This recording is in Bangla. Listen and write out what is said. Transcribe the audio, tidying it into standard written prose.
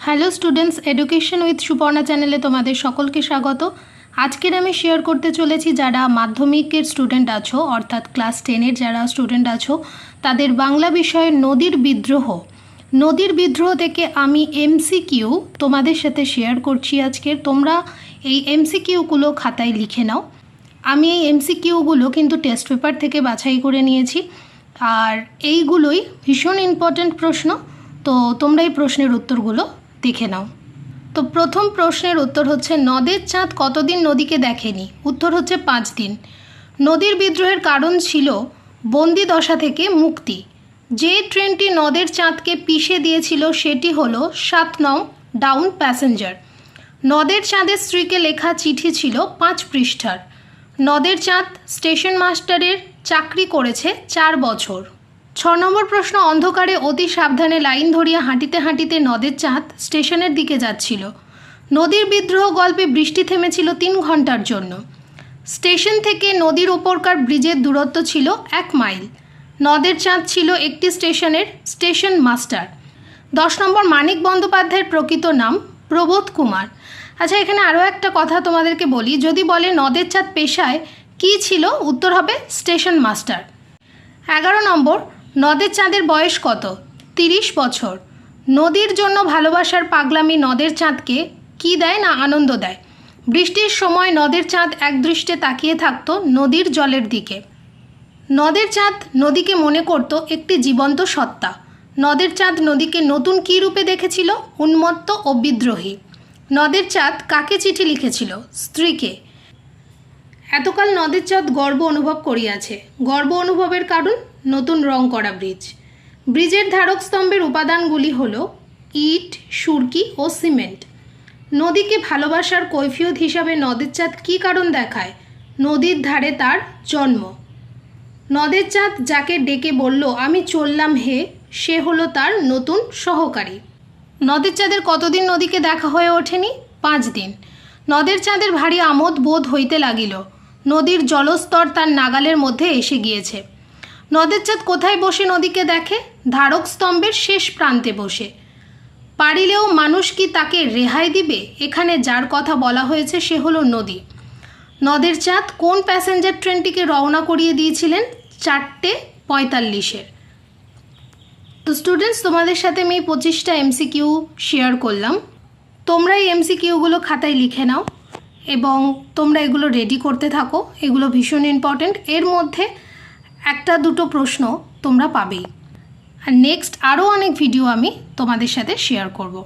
Hello students, education with Suparna চ্যানেলে তোমাদের সকলকে স্বাগত। আজকের আমি শেয়ার করতে চলেছি যারা মাধ্যমিকের স্টুডেন্ট আছো, অর্থাৎ ক্লাস 10-এর যারা স্টুডেন্ট আছো, তাদের বাংলা বিষয়ের নদীর বিদ্রোহ থেকে আমি এমসিকিউ তোমাদের সাথে শেয়ার করছি আজকে। তোমরা এই এমসিকিউগুলো খাতায় লিখে নাও। আমি এই এমসিকিউগুলো কিন্তু টেস্ট পেপার থেকে বাছাই করে নিয়েছি, আর এইগুলোই ভীষণ ইম্পর্ট্যান্ট প্রশ্ন। তো তোমরা এই প্রশ্নের উত্তরগুলো দেখে নাও। তো প্রথম প্রশ্নের উত্তর হচ্ছে, নদের চাঁদ কতদিন নদীকে দেখেনি? উত্তর হচ্ছে 5 দিন। নদীর বিদ্রোহের কারণ ছিল বন্দি দশা থেকে মুক্তি। যে ট্রেনটি নদের চাঁদকে পিষে দিয়েছিল সেটি হলো 7 নং ডাউন প্যাসেঞ্জার। নদের চাঁদের স্ত্রীকে লেখা চিঠি ছিল 5 পৃষ্ঠার। নদের চাঁদ স্টেশন মাস্টারের চাকরি করেছে 4 বছর। 6 নম্বর প্রশ্ন, অন্ধকারে অতি সাবধানে লাইন ধরিয়া হাঁটিতে হাঁটিতে নদের চাঁদ স্টেশনের দিকে যাচ্ছিল। নদীর বিদ্রোহ গল্পে বৃষ্টি থেমেছিল 3 ঘন্টার জন্য। স্টেশন থেকে নদীর ওপরকার ব্রিজের দূরত্ব ছিল 1 মাইল। নদের চাঁদ ছিল একটি স্টেশনের স্টেশন মাস্টার। 10 নম্বর, মানিক বন্দ্যোপাধ্যায়ের প্রকৃত নাম প্রবোধ কুমার। আচ্ছা, এখানে আরও একটা কথা তোমাদেরকে বলি, যদি বলে নদের চাঁদ পেশায় কী ছিল, উত্তর হবে স্টেশন মাস্টার। 11 নম্বর, নদের চাঁদের বয়স কত? 30 বছর। নদীর জন্য ভালোবাসার পাগলামি নদের চাঁদকে কি দেয় না আনন্দ দেয়। বৃষ্টির সময় নদের চাঁদ একদৃষ্টে তাকিয়ে থাকতো নদীর জলের দিকে। নদের চাঁদ নদীকে মনে করত একটি জীবন্ত সত্তা। নদের চাঁদ নদীকে নতুন কী রূপে দেখেছিল? উন্মত্ত ও বিদ্রোহী। নদের চাঁদ কাকে চিঠি লিখেছিল? স্ত্রীকে। এতকাল নদের চাঁদ গর্ব অনুভব করিয়াছে। গর্ব অনুভবের কারণ নতুন রং করা ব্রিজ। ব্রিজের ধারক স্তম্ভের উপাদানগুলি হল ইট, সুরকি ও সিমেন্ট। নদীকে ভালোবাসার কৈফিয়ত হিসাবে নদের চাঁদ কী কারণ দেখায়? নদীর ধারে তার জন্ম। নদের চাঁদ যাকে ডেকে বলল আমি চললাম হে, সে হলো তার নতুন সহকারী। নদের চাঁদের কতদিন নদীকে দেখা হয়ে ওঠেনি? 5 দিন। নদের চাঁদের ভারী আমোদ বোধ হইতে লাগিল। নদীর জলস্তর তার নাগালের মধ্যে এসে গিয়েছে। নদের চাঁদ কোথায় বসে নদীকে দেখে? ধারক স্তম্ভের শেষ প্রান্তে বসে। পারিলেও মানুষ কি তাকে রেহাই দিবে? এখানে যার কথা বলা হয়েছে সে হলো নদী। নদের চাঁদ কোন প্যাসেঞ্জার ট্রেনটিকে রওনা করিয়ে দিয়েছিলেন? 4:45-এর। তো স্টুডেন্টস, তোমাদের সাথে আমি 25টা এমসিকিউ শেয়ার করলাম। তোমরা এই এমসিকিউগুলো খাতায় লিখে নাও এবং তোমরা এগুলো রেডি করতে থাকো। এগুলো ভীষণ ইম্পর্ট্যান্ট। এর মধ্যে 1-2 প্রশ্ন তোমরা পাবেই। আর নেক্সট আরও অনেক ভিডিও আমি তোমাদের সাথে শেয়ার করব।